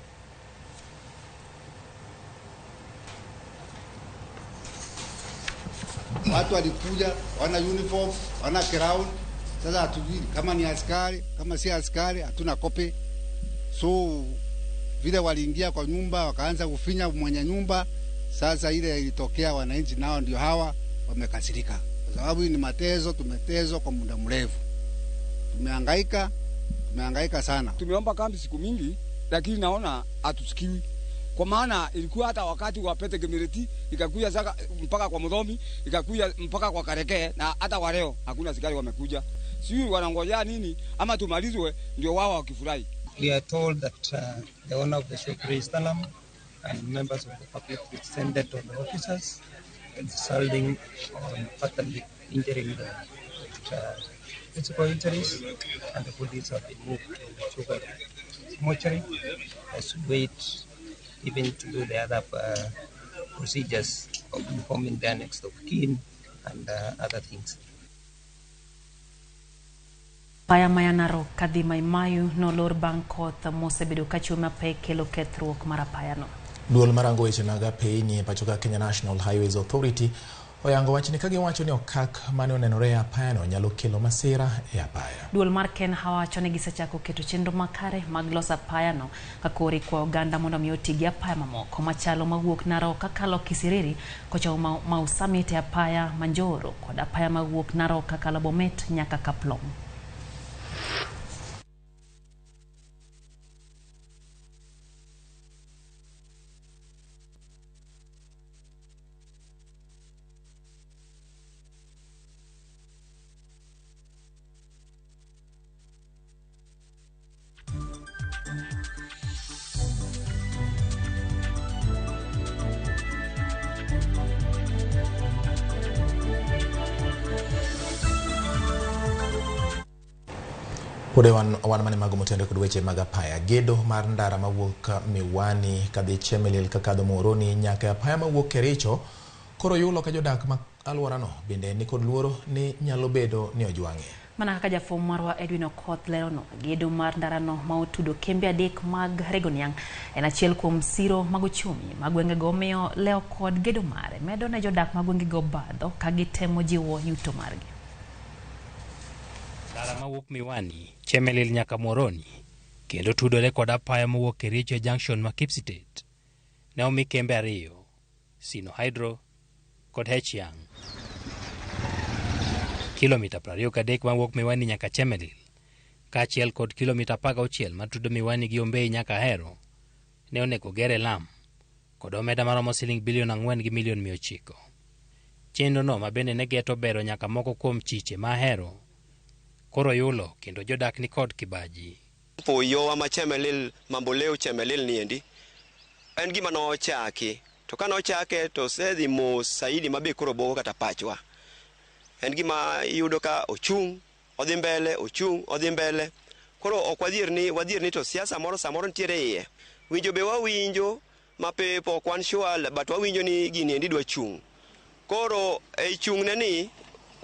Watu walikuja wana uniform, wana crown. Sasa hatujui kama ni askari, kama si askari, hatuna kopi. So vile waliingia kwa nyumba wakaanza kufinya mwenye nyumba. Sasa ile ilitokea, wananchi nao ndio hawa wamekasirika, kwa sababu ni matezo. Tumetezwa kwa muda mrefu, tumehangaika sana. Tumeomba kambi siku mingi, lakini naona hatusikiwi. Kwa maana ilikuwa hata wakati wa Pete Gemereti ikakuja saka mpaka kwa Mudhomi, ikakuja mpaka kwa Kareke, na hata wa leo hakuna askari wamekuja. Sijui wanangojea nini ama tumalizwe ndio wao wakifurahi. We are told that the owner of the shop raised alarm and members of the public descended on the officers, resulting on fatally injuring the physical injuries, and the bodies have been moved to the mortuary as we wait even to do the other procedures of informing their next of kin and other things. Paya maya Narok kadhi Maimayu nolor bang' koth mosebedo kachuo mapek kelo kethruok mar apaya no. Duol marango weche mag apeyni e pacho ka Kenya National Highways Authority oyango wachni ka giwacho ni okak mane onenore e apaya no nyalo kelo masira e apaya. Duol mar Ken wacho ni gisechako keto chenro makare mag loso apaya no kakori kwa oganda mondo mi oti gi apaya mamoko machalo mawuok Narok kakalo Kisiriri kocha Mau Summit e apaya Manjoro kod apaya mawuok Narok kakalo Bomet nyaka Kaplong. Pode wan mane mago motende kod weche mag apaya. Gedo mar ndara mawuok Miwani kadhi Chemelil kakadho Moroni nyaka apaya mawuok Kericho koro yulo ka jodak ma alwora no bende ni kod luoro ni nyalo bedo ni ojwang'e. Mana kaka jafwambo marwa Edwin Okoth lero no, gedo mar ndara no ma otudo kembe adek mag Regoniang en achiel kuom siro mag uchumi mag gwengego omiyo leo kod gedo mare medo ne jodak mag gwengego badho ka gitemo jiwo yuto margi. Ndara mawuok Miwani, Chemelil nyaka Moroni, kendo tudore kod apaya mawuok Kericho Junction ma Kipsitet, ne omi kembe ariyo, Sino Hydro kod Hechiang. Kilomita 23 mawuok Miwani nyaka Chemelil, kaachiel kod kilomita 16 matudo Miwani gi Ombei nyaka Ahero, ne onego gere lam, kod omenda maromo siling bilion 4 gi milion 900. Chenro no mabende ne geto bero nyaka moko kuom chiche ma Ahero, koro yulo kendo jodak ni kod kibaji. Po yo ama Chemelil Mamboleo Chemelil niendi en gima nochaki to ka nochake to sedhi mos saidi mabe koro bogo kata pachwa. En gima yudo ka ochung' odhi mbele ochung' odhi mbele. Koro ok wadhier ni to siasa moro samoro nitiere iye. Winjo be wawinjo mape pok wan sure but wawinjo ni gini endi dwa chung'. Koro ei chung'ne ni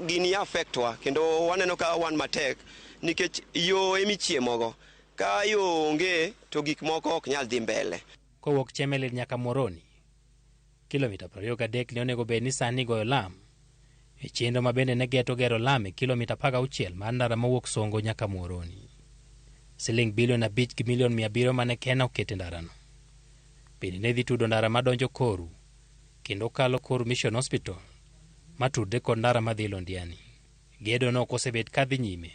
gini affectwa kendo waneno ka wan matek nikech yo emichiemogo. Ka yo onge to gik moko ok nyal dhi mbele. Kowuok Chemelil nyaka Moroni, kilomita 23 ne onego bed ni sani goyo lam e chenro ma bende ne geto gero lam e kilomita 16 mar ndara mawuok Songo nyaka Moroni. Siling bilion 5 gi milion 700 mane Kenya okete ndarano. Bende ne dhi tudo ndara madonjo Koru kendo kalo Koru Mission Hospital matudre kod ndara madhi Londiani. Gedo no osebed kadhi nyime.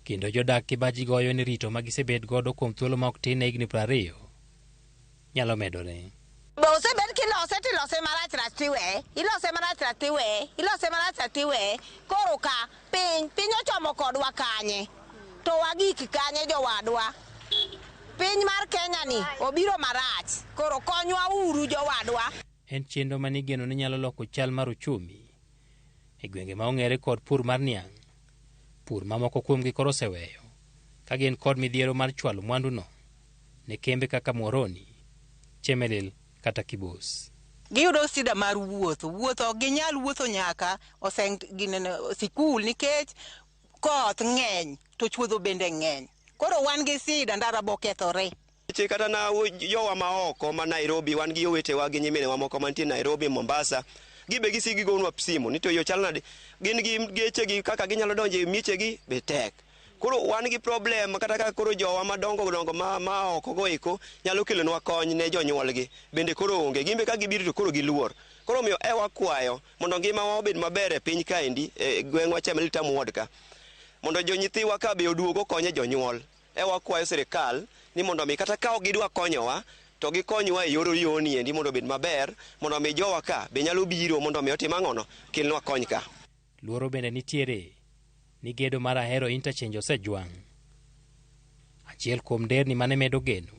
Kendo jodak Kibaji goyo ni rito magisebed godo kuom thuolo ma ok tin higni 20 nyalo medore. Osebed kilose marach tiwe koro ka piny ochomo kodwa kanye to wagik kanye jowadwa. Piny mar Kenya ni obiro marach koro konywa uru jowadwa. En chenro manigeno ni nyalo loko chal mar uchumi e gwenge ma ong'ere kod pur mar niang'. Pur mamoko kuomgi koro oseweyo ka gin kod midhiero mar chwalo mwanduno ne kembe kaka Moroni, Chemelil kata Kibos. Giyudo sida mar wuotho ginyal wuotho nyaka sikul nikech koth ng'eny to chuodho bende ng'eny. Koro wan gi sida ndara bokethore. Kata na jowa ma oko ma Nairobi wan gi owetewa gi nyimine wa moko mantie Nairobi, Mombasa. Gibe gisigi gonwa simu ni to yo chal nade. Gin gi geche gi kaka ginyalo donjo e mieche gi be tek. Koro wan gi problem kata ka koro jowa madongo ma oko go eko nyalo kelonwa kony ne jonyuolgi. Bende koro onge gimbe ka gibiro to koro giluor. Koro miyo wakwayo mondo ngimawa obed maber e piny kaendi e gweng'wa Chemelil Ward ka. Mondo jonyithiwa ka be oduogo konye jonyuol. Wakwayo sirikal ni mondo mi kata ka gidwa konyowa to gikonywa e yor yoni endi mondo obed maber mondo mi jowa ka be nyalo biro mondo mi otim ang'ono kelnwa kony ka. Luoro bende nitiere ni gedo mar Ahero interchange osejwang'. Achiel kuom nderni mane medo geno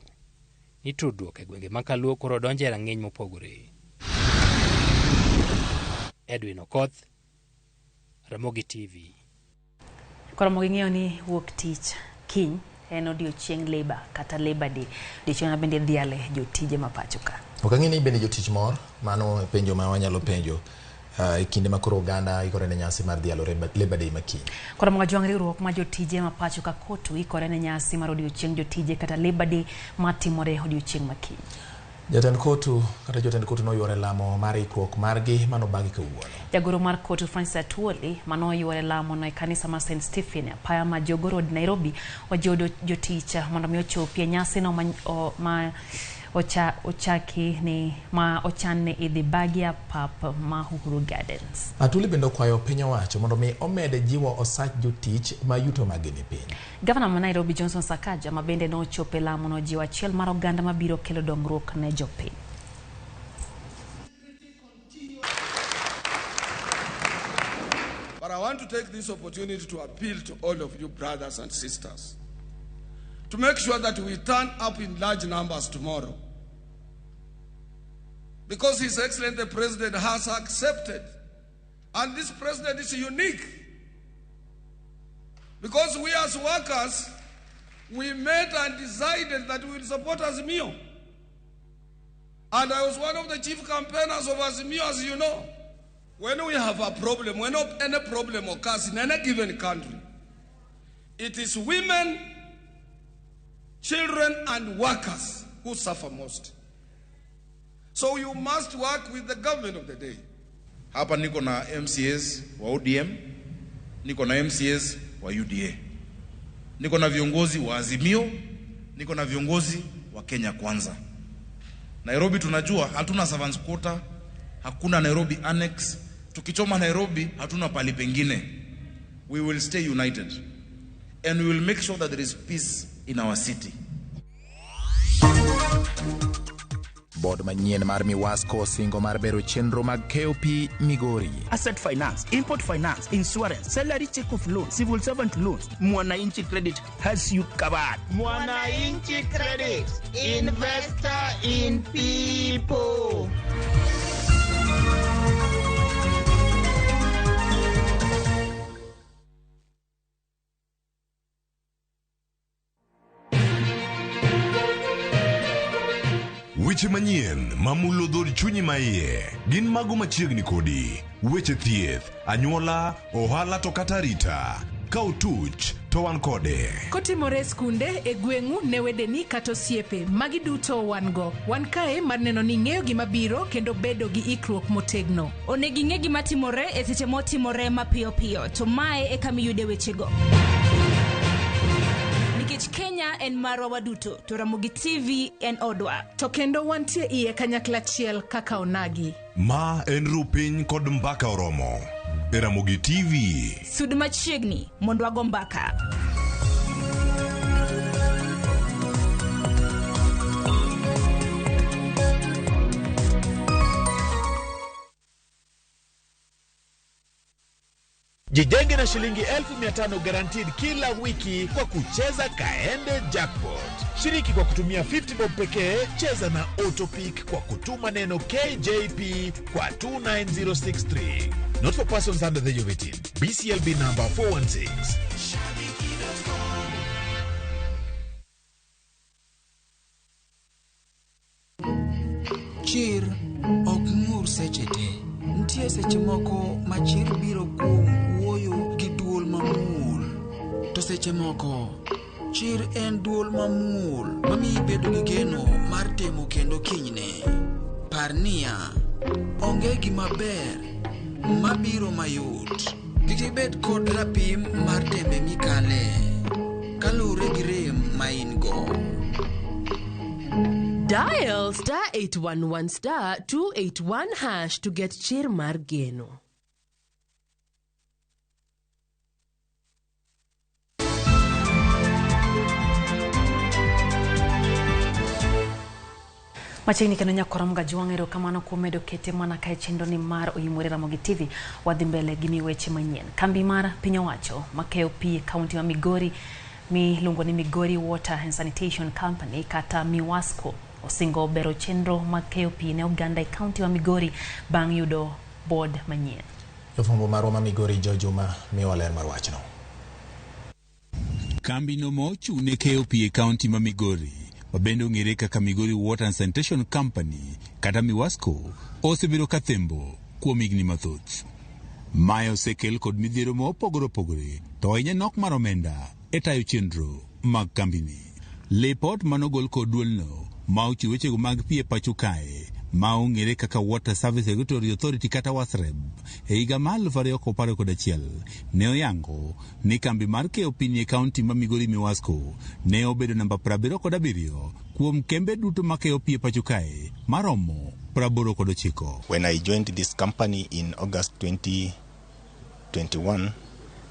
ni tudruok e gwenge ma Kaluo koro donjo e rang'iny mopogore. Edwin Okoth, Ramogi TV. Ramogi ng'eyo ni wuok tich kiny en odiochieng' Labour kata Labour Day. Odiochieng' bende dhiale jotije mapacho ka. Ok ang'e ni bende jotich mor mano penjo ma wanyalo penjo e kinde ma koro oganda ikore ne nyasi mar dhialo Labour Day makiny. Koro mga jwang' riwruok ma jotije mapacho ka Kotu ikore ne nyasi mar odiochieng' jotije kata Labour Day matimore odiochieng' makiny. Jatend Kotu kata jotend Kotu noyuore lamo mar ikruok margi mano bagi kawuono. Jagoro mar Kotu Francis Atuoli mano yuore lamo no e kanisa ma St. Stephen apaya ma Jogoo Road Nairobi wajodo joticha mondo mi ochopie nyasi no ma ochaki ni ma ochanne idhi bagia pap ma Uhuru Gardens. Atuoli bende okwayo piny owacho mondo mi omede jiwo osach jotich ma yuto magi ni piny. Gavana ma Nairobi Johnson Sakaja ma bende no chope lamo no jiwo achiel mar oganda ma biro kelo dongruok ne jopiny. But I want to take this opportunity to appeal to all of you brothers and sisters to make sure that we turn up in large numbers tomorrow. Because His Excellency the President has accepted, and this President is unique. Because we as workers, we met and decided that we will support Azimio. And I was one of the chief campaigners of Azimio, as you know. When we have a problem, when any problem occurs in any given country, it is women, children, and workers who suffer most. So you must work with the government of the day. Hapa niko na MCAs wa ODM, niko na MCAs wa UDA. Niko na viongozi wa Azimio, niko na viongozi wa Kenya Kwanza. Nairobi tunajua hatuna servants quota, hakuna Nairobi annex. Tukichoma Nairobi hatuna pali pengine. We will stay united and we will make sure that there is peace in our city. Board manyien mar Miwasco singo mar bero chenro mag KOP Migori. Asset finance, import finance, insurance, salary check of loans, civil servant loans. Mwananchi Credit has you covered. Mwananchi Credit, investor in people. Weche manyien mamulo dhod chunyi maiye gin mago machiegni kodi. Weche thieth, anyuola, ohala to kata rita. Ka utuch to wan kode. Kotimore skunde e gweng'u ne wedeni kata osiepe magi duto wan go. Wan kae mar neno ni ng'eyo gima biro kendo bedo gi ikruok motegno. Onego ing'e gima timore e seche motimore mapiyo piyo to mae e kama iyude wechego. Kenya en marwa waduto to Ramogi TV en odwa to kendo wantie iye kanyakla achiel kaka onagi. Ma en rupiny kod mbaka oromo e Ramogi TV. Sud machiegni mondo wago mbaka. Jijenge na shilingi 1500 guaranteed kila wiki kwa kucheza Kaende Jackpot. Shiriki kwa kutumia 50 bob pekee, cheza na Autopic kwa kutuma neno KJP kwa 29063. Not for persons under the age of 18. BCLB number 416. Chir ok ng'ur seche te. Ntie seche moko ma chir biro kuom wuoyo gi duol mamuol. To seche moko chir en duol mamuol mamiyi bedo gi geno mar temo kendo kinyne. Par niya, onge gima ber mabiro mayot. Kik ibed kod rapim mar tembe mikale kalure gi rem ma in go. Dial *811 *281# to get chir mar geno. Machiegni kendo nyakorom gajuang erokamano kuom medo kete mana kae chenro ni mar Oimore Ramogi TV. Wadhi mbele gi weche manyien. Kambi mar piny owacho ma KOP kaunti ma Migori miluongo ni Migori Water and Sanitation Company kata Miwasco osingo bero chenro ma KOP ne oganda e kaunti ma Migori bang' yudo board manyien. Jofumbo marwa ma Migori Jojuma miwa ler mar wachno. Kambi no mochune KOP e kaunti ma Migori wabende ong'ere kaka Migori Water and Sanitation Company kata Miwasco osebedo kathembo kuom higni mathoth. Mae osekel kod midhiero mopogore opogore to ahinya nok mar omenda e tayo chenro mag kambini. Lipot manogol kod duolno ma ochiwo wechego mag pi e pacho kae ma ong'ere kaka Water Service Regulatory Authority kata WASREB e higa mar 2021 ne oyango ni kambi mar KOP ni e kaunti ma Migori Miwasco ne obedo namba 77 kuom kembe duto ma KOP e pacho kae maromo 89. When I joined this company in August 2021,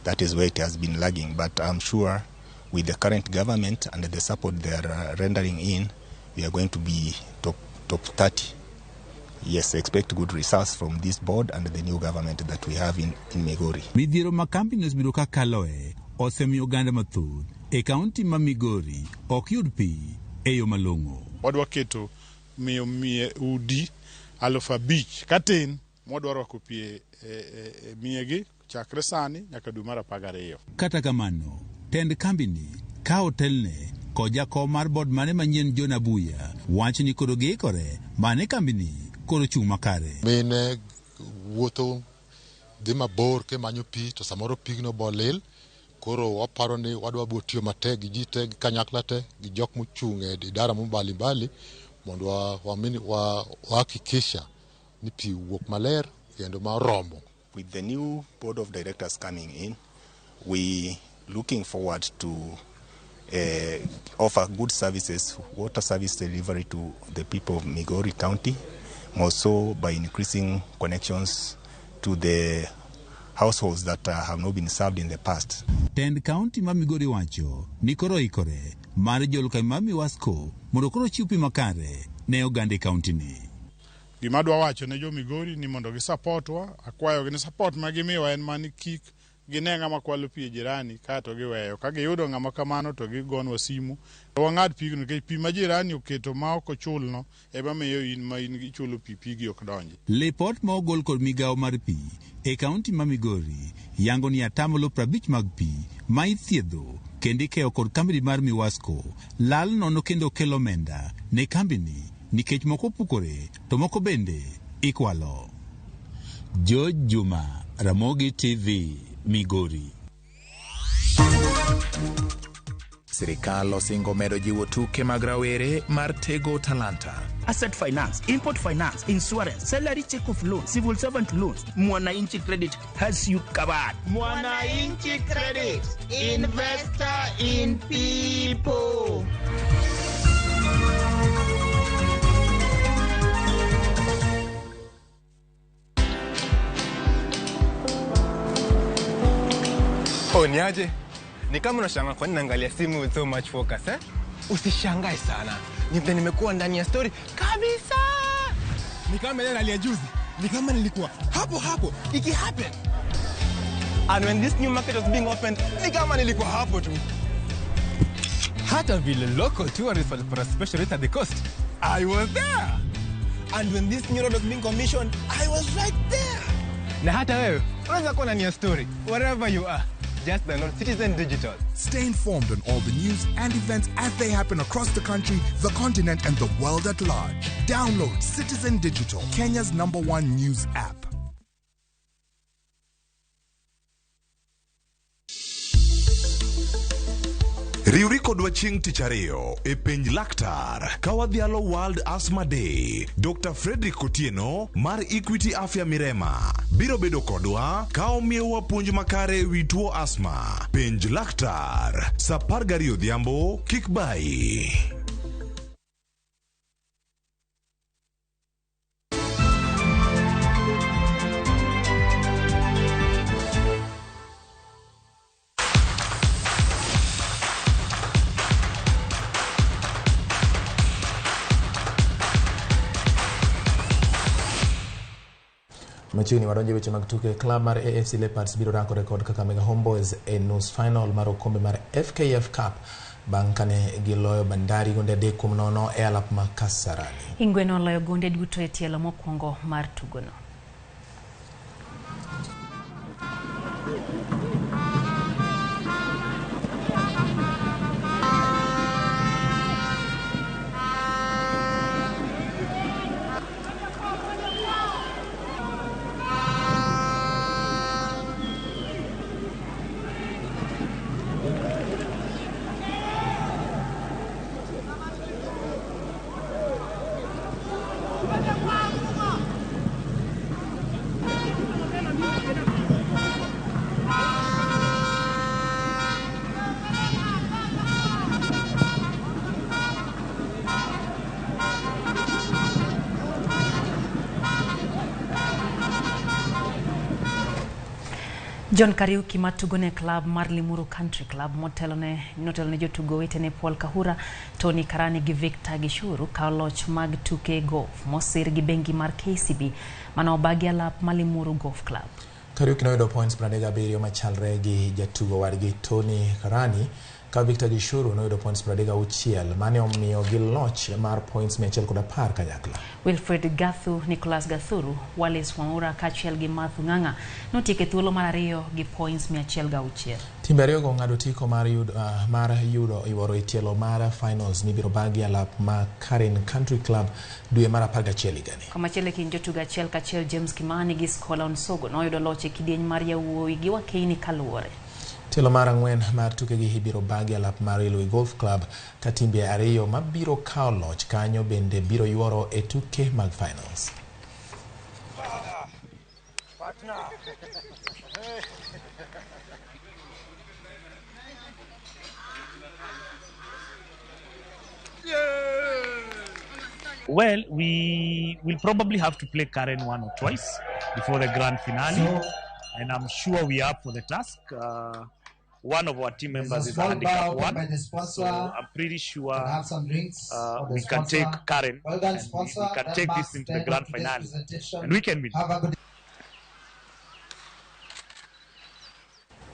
that is where it has been lagging, but I'm sure with the current government and the support they are rendering in, we are going to be top 30. Yes, expect good results from this board and the new government that we have in Migori. Midhiero ma kambi nosbiro ka kaloe osemiyo oganda mathoth e kaunti ma Migori ok yud pi e yo malong'o. Wadwa keto miyo udi 5,000 katin mwadwa rwako pi e miyegi chakre sani nyaka dwe mar 12. Kata kamano, tend kambini ka otelne kod jakom mar board mane manyien John Abuya wach ni koro giikore mane kambini koro chung' makare. Mine wuotho dhi mabor ke manyo pi to samoro pigno bolil, koro waparo ni wadwa tiyo matek gi ji te gi kanyakla te gi jok mochung' e idara mbalimbali mondo wahakikisha ni pi wuok maler kendo maromo. With the new board of directors coming in, we looking forward to offer good services, water service delivery to the people of Migori County, also by increasing connections to the households that have not been served in the past. Tend County ma Migori wacho ni koro ikore mar jolka ma Miwasco mondo koro chiw pi makare ne oganda e kaunti ni. Gima dwa wacho ne jo Migori ni mondo gi supportwa, akwayo gi support ma gimiwa en mani kik gine ng'ama kwalo pi jirani kato giweyo. Ka giyudo ng'ama kamano to gigonwa simu. To wang'ad pigno nikech pi ma jirani oketo ma ok ochulno ema miyo in ma in ichulo pi pigi ok donji. Lipot ma ogol kod migawo mar pi e kaunti ma Migori yango ni 50% mag pi ma ithiedho kendo ikeyo kod kambi mar Miwasko lal nono kendo kelo omenda ne kambini nikech moko pukore to moko bende ikwalo. George Juma, Ramogi TV, Migori. Sirikal osingo medo jiwo tuke mag rawere mar tego talanta. Asset finance, import finance, insurance, salary check of loans, civil servant loans. Mwananchi Credit has you covered. Mwananchi Credit, investor in people. Niaje? Ni kama unashangaa kwa nini naangalia simu with so much focus, eh? Usishangae sana. Nimekuwa ndani ya story kabisa. Ni kama ile hali ya juzi. Ni kama nilikuwa hapo iki happen. And when this new market was being opened, ni kama nilikuwa hapo tu. Hata vile local tourists for a special rate at the coast, I was there. And when this new road was being commissioned, I was right there. Na hata wewe, unaweza kuwa ndani ya story wherever you are. Just download Citizen Digital. Stay informed on all the news and events as they happen across the country, the continent, and the world at large. Download Citizen Digital, Kenya's #1 news app. Riuri kodwa chieng' tich ariyo e penj laktar ka wadhialo World Asthma Day. Dr. Fredrick Otieno mar Equity Afya Mirema biro bedo kodwa ka omiyowa puonj makare wi tuo asma. Penj laktar sa 12 odhiambo, kik bayi. Machiegni wadonje weche mag tuke. Klab mar AFC Leopards biro ranko rekod Kakamega Homeboys e nus final mar okombe mar FKF Cup bang' kane giloyo Bandari gonde 3-0 e alap ma Kasarani. Ingwe noloyo gonde duto e tielo mokwongo mar tugono. John Kariuki matugone club mar Limuru Country Club notelo ne jotugo wetene Paul Kahura, Tony Karani gi Victor Gishuru kao loch mag tuke golf mosir gi bengi mar KCB mana obagi alap ma Limuru Golf Club. Kariuki noyudo points 37 machalre gi jatugo wadgi Tony Karani, ka Victor Gishuru noyudo points 36 mane omiyo gi loch mar points 110 kanyakla. Wilfred Gathu, Nicholas Gathuru, Wallace Wangura kachiel gi Mathu Nganga notieke thuolo mar ariyo gi points 106. Timbe ariyogo ng'ado tiko mar yudo iworo e tielo mar finals ni biro bagi alap ma Karen Country Club dwe mar 11 higani. Komachielo kind jotugo achiel kachiel James Kimani gi Skola Onsogo noyudo loch e kidieny mar yawuowi gi Wakeini kaluwore. Tielo mar ang'wen mar tuke gi ibiro bagi alap mar Ilui Golf Club ka timbe ariyo mabiro kao loch kanyo bende biro yuoro e tuke mag finals. Well, we will probably have to play Karen one or twice before the grand finale, and I'm sure we are up for the task. one of our team members is a handicap one, so I'm pretty sure we can take Karen and we can take this into the grand finale and we can win.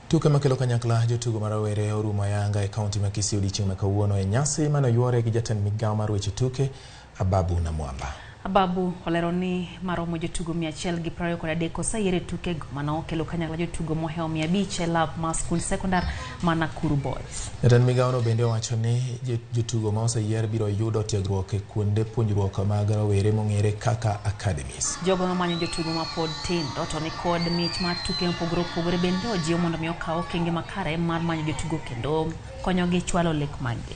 Tuke makelo kanyakla jotugo marawere orumo Yanga e kaunti ma Kisii odiochieng' ma kawuono e nyasi mano yuore gi jatend migawo mar weche tuke Ababu na Mwamba. Ababu olero ni maromo jotugo 123 oseyiere tuke mano kelo kanyakla jotugo mohewo 500 e lab mar skund sekondar ma Nakuru Boys. Jatend migawo no bende owacho ni jotugo ma oseyier biro yudo tiegruok e kuonde puonjruok mag rawere mong'ere kaka academies. Jogo mamanyo jotugo ma pod tindo to ni kod mich mar tuke mopogore opogore bende ojiwo mondo mi okaw okenge makare mar manyo jotugo kendo konyogi chwalo lek maggi.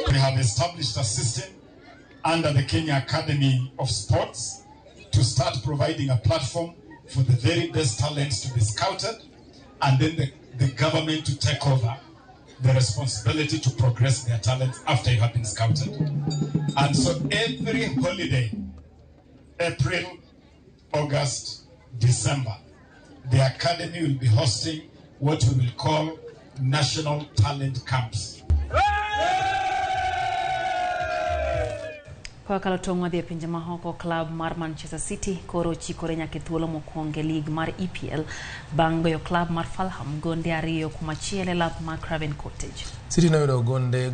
We have established a system under the Kenya Academy of Sports to start providing a platform for the very best talents to be scouted, and then the government to take over the responsibility to progress their talents after you have been scouted. And so every holiday, April, August, December, the Academy will be hosting what we will call national talent camps. Kwa kalotongwa dhia pinje mahoko club mar Manchester City koro chikore nyake thuolo mokwonge league mar EPL bango yo club mar Fulham gonde ariyo kumachiele lap mar Craven Cottage. City noyudo gonde